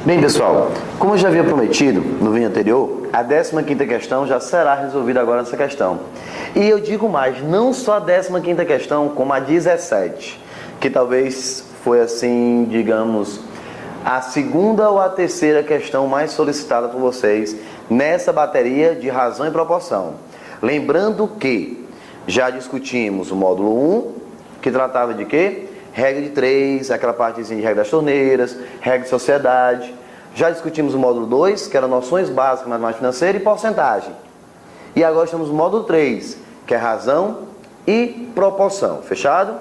Bem, pessoal, como eu já havia prometido no vídeo anterior, a 15ª questão já será resolvida agora nessa questão. E eu digo mais, não só a 15ª questão, como a 17, que talvez foi assim, digamos, a segunda ou a terceira questão mais solicitada por vocês nessa bateria de razão e proporção. Lembrando que já discutimos o módulo 1, que tratava de quê? Regra de 3, aquela partezinha de regra das torneiras, regra de sociedade. Já discutimos o módulo 2, que era noções básicas, matemática financeira e porcentagem. E agora estamos no módulo 3, que é razão e proporção. Fechado?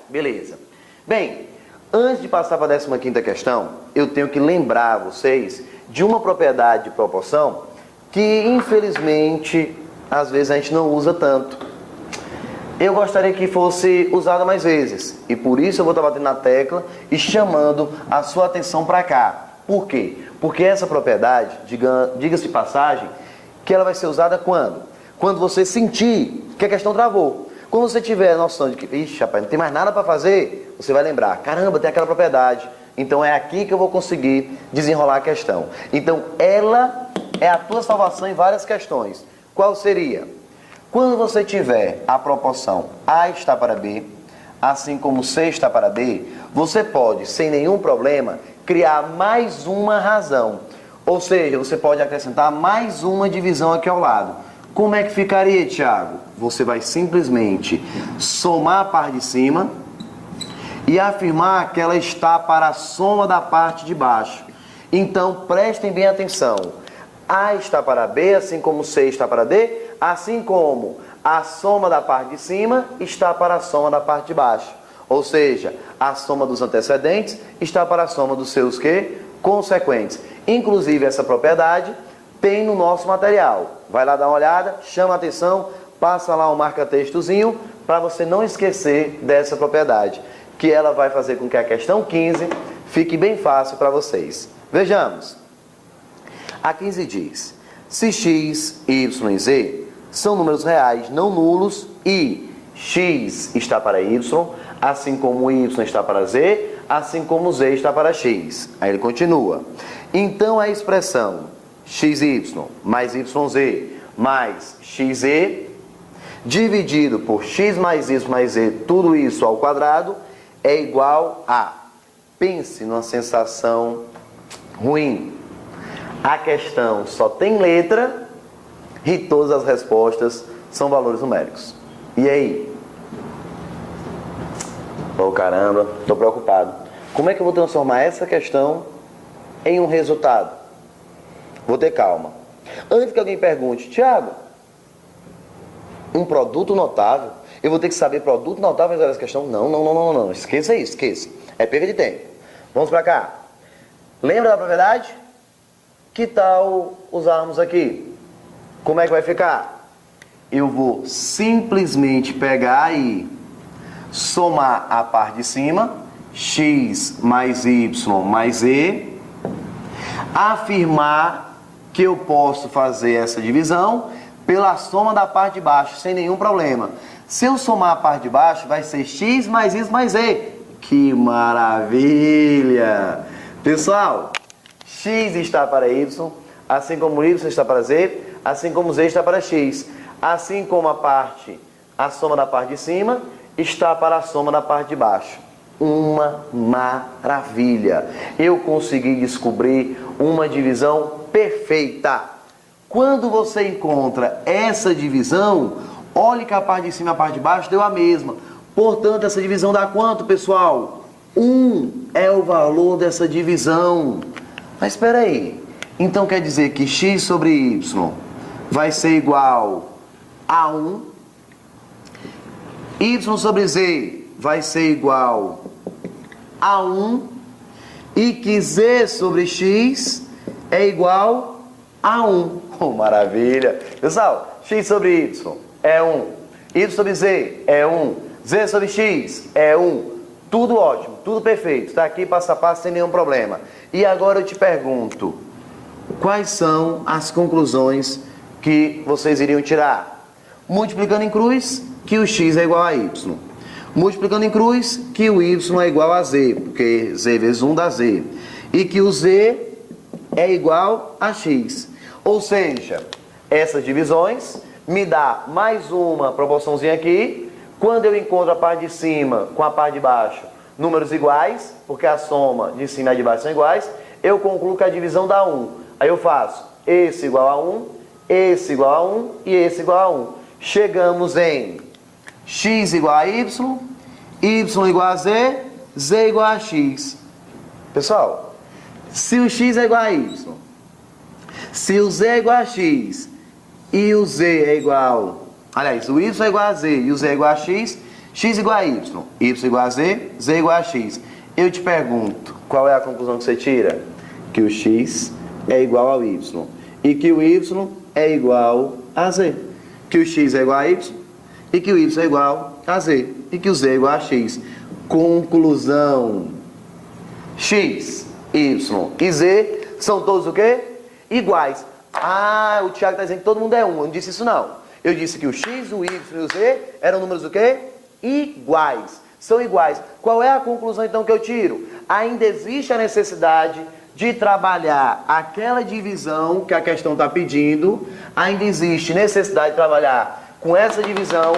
Beleza. Bem, antes de passar para a 15ª questão, eu tenho que lembrar vocês de uma propriedade de proporção que, infelizmente, às vezes a gente não usa tanto. Eu gostaria que fosse usada mais vezes, e por isso eu vou estar batendo na tecla e chamando a sua atenção para cá. Por quê? Porque essa propriedade, diga-se de passagem, que ela vai ser usada quando? Quando você sentir que a questão travou. Quando você tiver a noção de que, ixi, rapaz, não tem mais nada para fazer, você vai lembrar, caramba, tem aquela propriedade, então é aqui que eu vou conseguir desenrolar a questão. Então, ela é a tua salvação em várias questões. Qual seria? Quando você tiver a proporção A está para B, assim como C está para D, você pode, sem nenhum problema, criar mais uma razão. Ou seja, você pode acrescentar mais uma divisão aqui ao lado. Como é que ficaria, Tiago? Você vai simplesmente somar a parte de cima e afirmar que ela está para a soma da parte de baixo. Então, prestem bem atenção. A está para B, assim como C está para D, assim como a soma da parte de cima está para a soma da parte de baixo. Ou seja, a soma dos antecedentes está para a soma dos seus quê? Consequentes. Inclusive, essa propriedade tem no nosso material. Vai lá dar uma olhada, chama a atenção, passa lá um marca-textozinho para você não esquecer dessa propriedade, que ela vai fazer com que a questão 15 fique bem fácil para vocês. Vejamos. A 15 diz, se x, y e z são números reais não nulos e x está para y, assim como y está para z, assim como z está para x. Aí ele continua. Então a expressão xy mais yz mais xe dividido por x mais y mais z, tudo isso ao quadrado, é igual a... Pense numa sensação ruim. A questão só tem letra e todas as respostas são valores numéricos. E aí? Oh, caramba, estou preocupado. Como é que eu vou transformar essa questão em um resultado? Vou ter calma. Antes que alguém pergunte, Tiago, um produto notável? Eu vou ter que saber produto notável resolver essa questão? Não. Esqueça isso, esqueça. É perda de tempo. Vamos para cá. Lembra da propriedade? Que tal usarmos aqui? Como é que vai ficar? Eu vou simplesmente pegar aí, somar a parte de cima, x mais y mais z, afirmar que eu posso fazer essa divisão pela soma da parte de baixo, sem nenhum problema. Se eu somar a parte de baixo, vai ser x mais y mais z. Que maravilha! Pessoal, x está para y, assim como y está para z, assim como z está para x. Assim como a soma da parte de cima está para a soma da parte de baixo. Uma maravilha! Eu consegui descobrir uma divisão perfeita. Quando você encontra essa divisão, olhe que a parte de cima e a parte de baixo deu a mesma. Portanto, essa divisão dá quanto, pessoal? 1 é o valor dessa divisão. Mas espera aí. Então quer dizer que x sobre y vai ser igual a 1. Y sobre z vai ser igual a 1. E que z sobre x é igual a 1. Oh, maravilha! Pessoal, x sobre y é 1. Y sobre z é 1. Z sobre x é 1. Tudo ótimo, tudo perfeito. Está aqui passo a passo sem nenhum problema. E agora eu te pergunto, quais são as conclusões que vocês iriam tirar? Multiplicando em cruz, que o x é igual a y. Multiplicando em cruz, que o y é igual a z, porque z vezes 1 dá z. E que o z é igual a x. Ou seja, essas divisões me dá mais uma proporçãozinha aqui. Quando eu encontro a parte de cima com a parte de baixo, números iguais, porque a soma de cima e de baixo são iguais, eu concluo que a divisão dá 1. Aí eu faço esse igual a 1, esse igual a 1 e esse igual a 1. Chegamos em x igual a y igual a z, z igual a x. Pessoal, se o x é igual a y, se o z é igual a x e o z é igual... Aliás, o y é igual a z e o z é igual a x, x igual a y igual a z, z igual a x. Eu te pergunto, qual é a conclusão que você tira? Que o x é igual ao y e que o y é igual a z. Que o x é igual a y e que o y é igual a z e que o z é igual a x. Conclusão: x, y e z são todos o quê? Iguais. Ah, o Thiago está dizendo que todo mundo é 1. Eu não disse isso não. Eu disse que o x, o y e o z eram números o quê? Iguais. São iguais. Qual é a conclusão então que eu tiro? Ainda existe a necessidade de trabalhar aquela divisão que a questão está pedindo. Ainda existe necessidade de trabalhar com essa divisão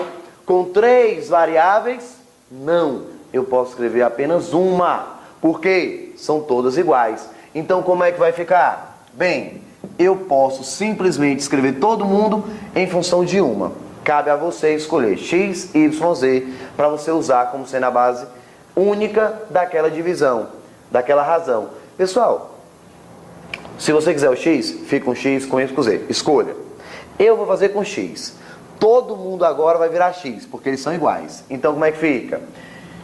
com 3 variáveis? Não. Eu posso escrever apenas uma, porque são todas iguais. Então como é que vai ficar? Bem, eu posso simplesmente escrever todo mundo em função de uma. Cabe a você escolher x, y, z para você usar como sendo a base única daquela divisão, daquela razão. Pessoal, se você quiser o x, fica com x, com y, com z. Escolha. Eu vou fazer com x. Todo mundo agora vai virar x, porque eles são iguais. Então como é que fica?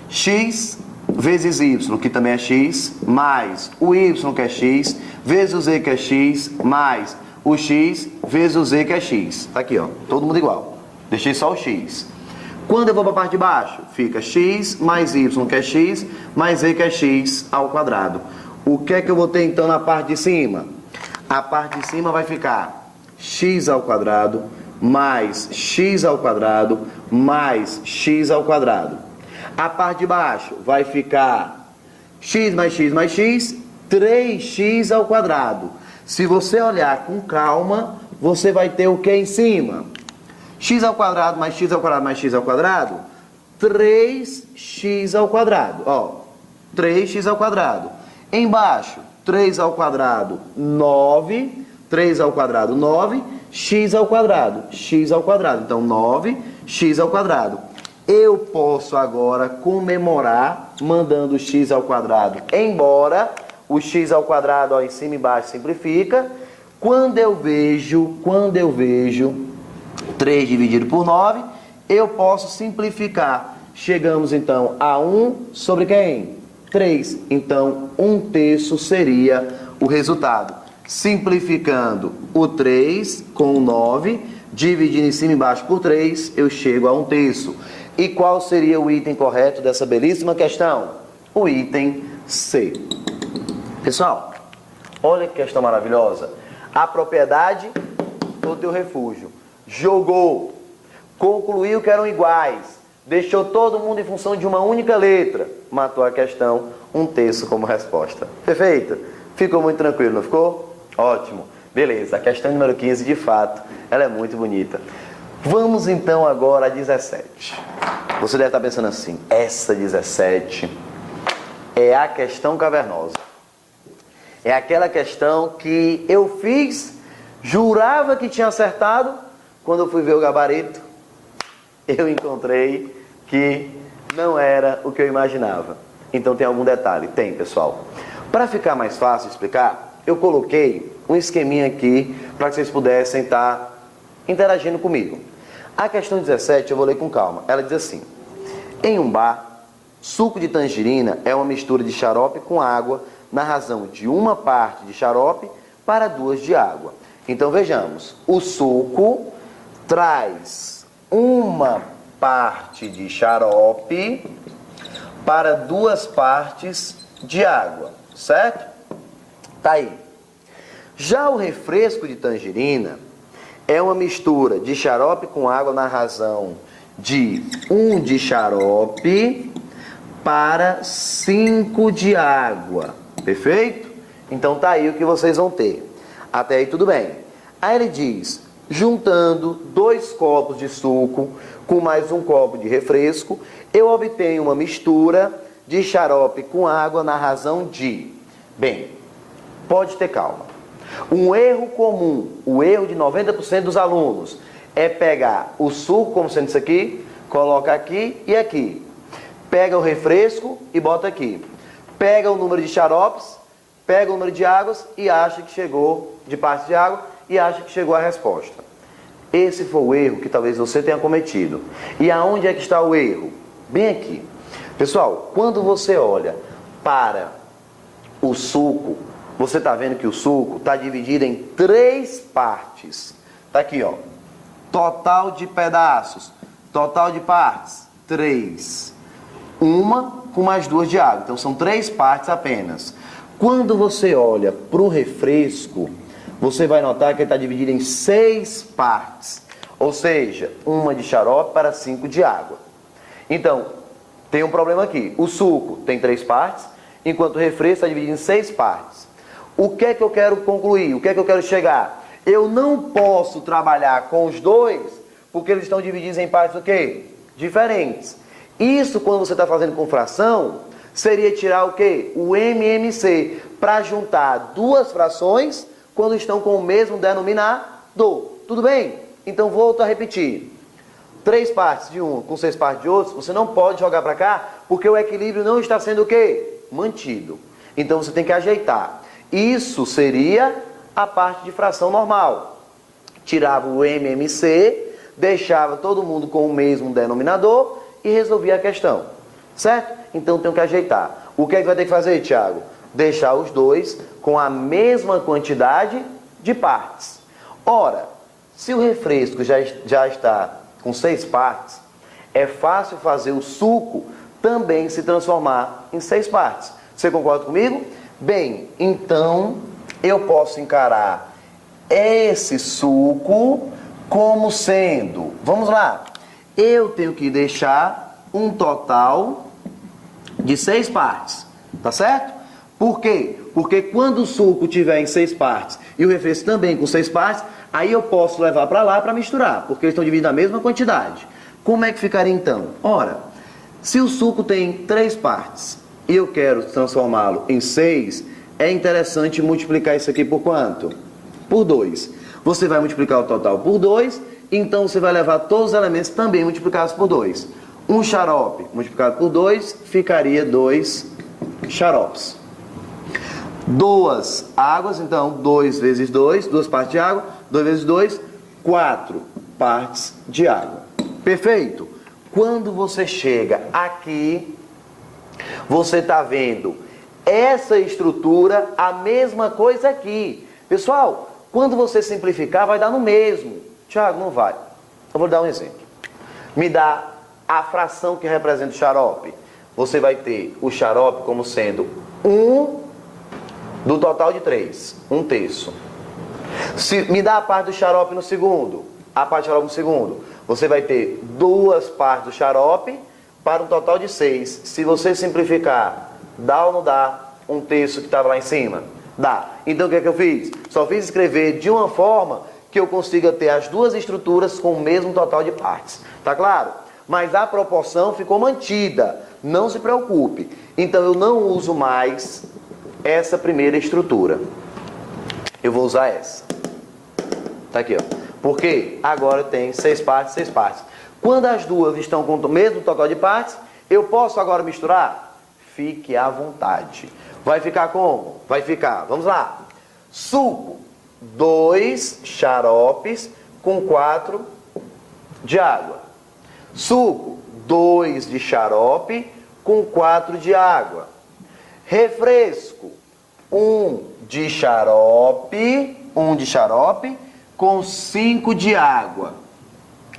X vezes y, que também é x, mais o y, que é x, vezes o z, que é x, mais o x vezes o z, que é x. Tá aqui, ó, todo mundo igual. Deixei só o x. Quando eu vou para a parte de baixo, fica x mais y, que é x, mais z, que é x, ao quadrado. O que é que eu vou ter então na parte de cima? A parte de cima vai ficar x ao quadrado, mais x ao quadrado, mais x ao quadrado. A parte de baixo vai ficar x mais x mais x, 3x ao quadrado. Se você olhar com calma, você vai ter o que em cima? X ao quadrado mais x ao quadrado mais x ao quadrado, 3x ao quadrado. Ó, 3x ao quadrado. Embaixo, 3 ao quadrado, 9. 3 ao quadrado, 9. X ao quadrado, x ao quadrado. Então, 9x ao quadrado. Eu posso agora comemorar mandando x ao quadrado embora. O x ao quadrado, ó, em cima e embaixo simplifica. Quando eu vejo 3 dividido por 9, eu posso simplificar. Chegamos então a 1 sobre quem? 3. Então, 1/3 seria o resultado. Simplificando o 3 com o 9, dividindo em cima e embaixo por 3, eu chego a 1/3. E qual seria o item correto dessa belíssima questão? O item C. Pessoal, olha que questão maravilhosa. A propriedade do teu refúgio. Jogou, concluiu que eram iguais, deixou todo mundo em função de uma única letra, matou a questão, 1/3 como resposta. Perfeito? Ficou muito tranquilo, não ficou? Ótimo. Beleza, a questão número 15, de fato, ela é muito bonita. Vamos então agora a 17. Você deve estar pensando assim, essa 17 é a questão cavernosa. É aquela questão que eu fiz, jurava que tinha acertado, quando eu fui ver o gabarito, eu encontrei que não era o que eu imaginava. Então tem algum detalhe? Tem, pessoal. Para ficar mais fácil de explicar, eu coloquei um esqueminha aqui para que vocês pudessem estar interagindo comigo. A questão 17 eu vou ler com calma. Ela diz assim: em um bar, suco de tangerina é uma mistura de xarope com água na razão de uma parte de xarope para 2 de água. Então vejamos, o suco traz uma parte de xarope para 2 partes de água, certo? Tá aí. Já o refresco de tangerina é uma mistura de xarope com água na razão de 1 de xarope para 5 de água. Perfeito? Então tá aí o que vocês vão ter. Até aí tudo bem. Aí ele diz, juntando 2 copos de suco com mais 1 copo de refresco, eu obtenho uma mistura de xarope com água na razão de... Bem, pode ter calma. Um erro comum, o erro de 90% dos alunos, é pegar o suco, como sendo isso aqui, coloca aqui e aqui. Pega o refresco e bota aqui. Pega o número de xaropes, pega o número de águas e acha que chegou, de parte de água, e acha que chegou a resposta. Esse foi o erro que talvez você tenha cometido. E aonde é que está o erro? Bem aqui. Pessoal, quando você olha para o suco, você está vendo que o suco está dividido em 3 partes. Está aqui, ó. Total de pedaços. Total de partes, 3. Uma com mais 2 de água. Então, são 3 partes apenas. Quando você olha para o refresco, você vai notar que ele está dividido em 6 partes. Ou seja, uma de xarope para 5 de água. Então, tem um problema aqui. O suco tem 3 partes, enquanto o refresco está dividido em 6 partes. O que é que eu quero concluir? O que é que eu quero chegar? Eu não posso trabalhar com os dois, porque eles estão divididos em partes o quê? Diferentes. Isso, quando você está fazendo com fração, seria tirar o quê? O MMC, para juntar 2 frações quando estão com o mesmo denominador. Tudo bem? Então, volto a repetir. 3 partes de um com 6 partes de outro, você não pode jogar para cá, porque o equilíbrio não está sendo o quê? Mantido. Então, você tem que ajeitar. Isso seria a parte de fração normal. Tirava o MMC, deixava todo mundo com o mesmo denominador e resolvia a questão. Certo? Então, tenho que ajeitar. O que é que vai ter que fazer, Tiago? Deixar os dois com a mesma quantidade de partes. Ora, se o refresco já está com 6 partes, é fácil fazer o suco também se transformar em 6 partes. Você concorda comigo? Bem, então eu posso encarar esse suco como sendo, vamos lá, eu tenho que deixar um total de 6 partes, tá certo? Por quê? Porque quando o suco tiver em 6 partes e o refresco também com 6 partes, aí eu posso levar para lá para misturar, porque eles estão dividindo a mesma quantidade. Como é que ficaria então? Ora, se o suco tem 3 partes e eu quero transformá-lo em 6, é interessante multiplicar isso aqui por quanto? Por 2. Você vai multiplicar o total por 2, então você vai levar todos os elementos também multiplicados por 2. Um xarope multiplicado por 2 ficaria 2 xaropes. 2 águas, então 2 vezes 2, 2 partes de água, 2 vezes 2, 4 partes de água. Perfeito? Quando você chega aqui, você está vendo essa estrutura, a mesma coisa aqui. Pessoal, quando você simplificar, vai dar no mesmo. Tiago, não vai. Eu vou dar um exemplo. Me dá a fração que representa o xarope. Você vai ter o xarope como sendo 1 do total de 3, 1/3. Se me dá a parte do xarope no segundo, a parte do xarope no segundo, você vai ter 2 partes do xarope para um total de 6. Se você simplificar, dá ou não dá 1/3 que estava lá em cima? Dá. Então o que é que eu fiz? Só fiz escrever de uma forma que eu consiga ter as 2 estruturas com o mesmo total de partes. Tá claro? Mas a proporção ficou mantida. Não se preocupe. Então eu não uso mais essa primeira estrutura. Eu vou usar essa. Tá aqui, ó. Porque agora tem 6 partes, 6 partes. Quando as duas estão com o mesmo total de partes, eu posso agora misturar? Fique à vontade. Vai ficar como? Vai ficar, vamos lá. Suco, 2 xaropes com 4 de água. Suco, 2 de xarope com 4 de água. Refresco, 1 de xarope com 5 de água.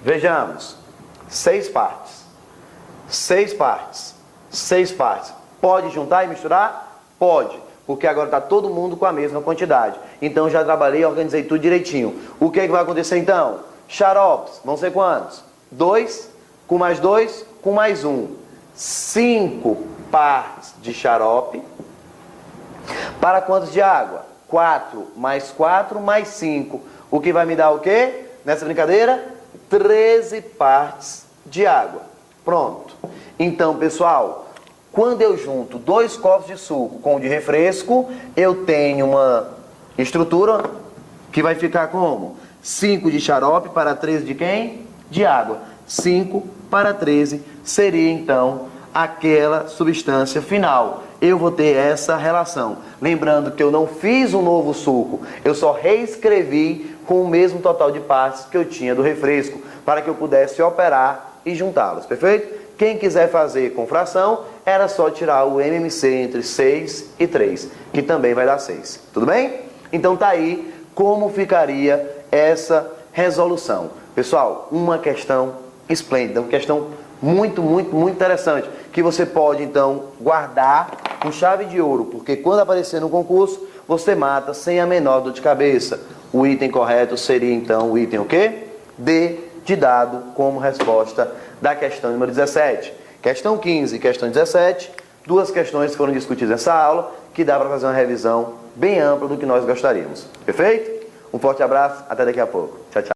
Vejamos, 6 partes. 6 partes. 6 partes. Pode juntar e misturar? Pode, porque agora está todo mundo com a mesma quantidade. Então já trabalhei e organizei tudo direitinho. O que é que vai acontecer então? Xaropes, vão ser quantos? 2, com mais 2, com mais 1. 5 partes de xarope Para quantos de água? 4 mais 4 mais 5. O que vai me dar o quê? Nessa brincadeira? 13 partes de água. Pronto. Então, pessoal, quando eu junto 2 copos de suco com o de refresco, eu tenho uma estrutura que vai ficar como? 5 de xarope para 13 de quem? De água. 5 para 13 seria, então, aquela substância final. Eu vou ter essa relação. Lembrando que eu não fiz um novo suco, eu só reescrevi com o mesmo total de partes que eu tinha do refresco, para que eu pudesse operar e juntá-los, perfeito? Quem quiser fazer com fração, era só tirar o MMC entre 6 e 3, que também vai dar 6. Tudo bem? Então tá aí como ficaria essa resolução. Pessoal, uma questão esplêndida, uma questão muito interessante, que você pode então guardar com chave de ouro, porque quando aparecer no concurso, você mata sem a menor dor de cabeça. O item correto seria então o item o quê? D de dado como resposta da questão número 17. Questão 15 e questão 17, 2 questões que foram discutidas nessa aula, que dá para fazer uma revisão bem ampla do que nós gostaríamos. Perfeito? Um forte abraço, até daqui a pouco. Tchau, tchau.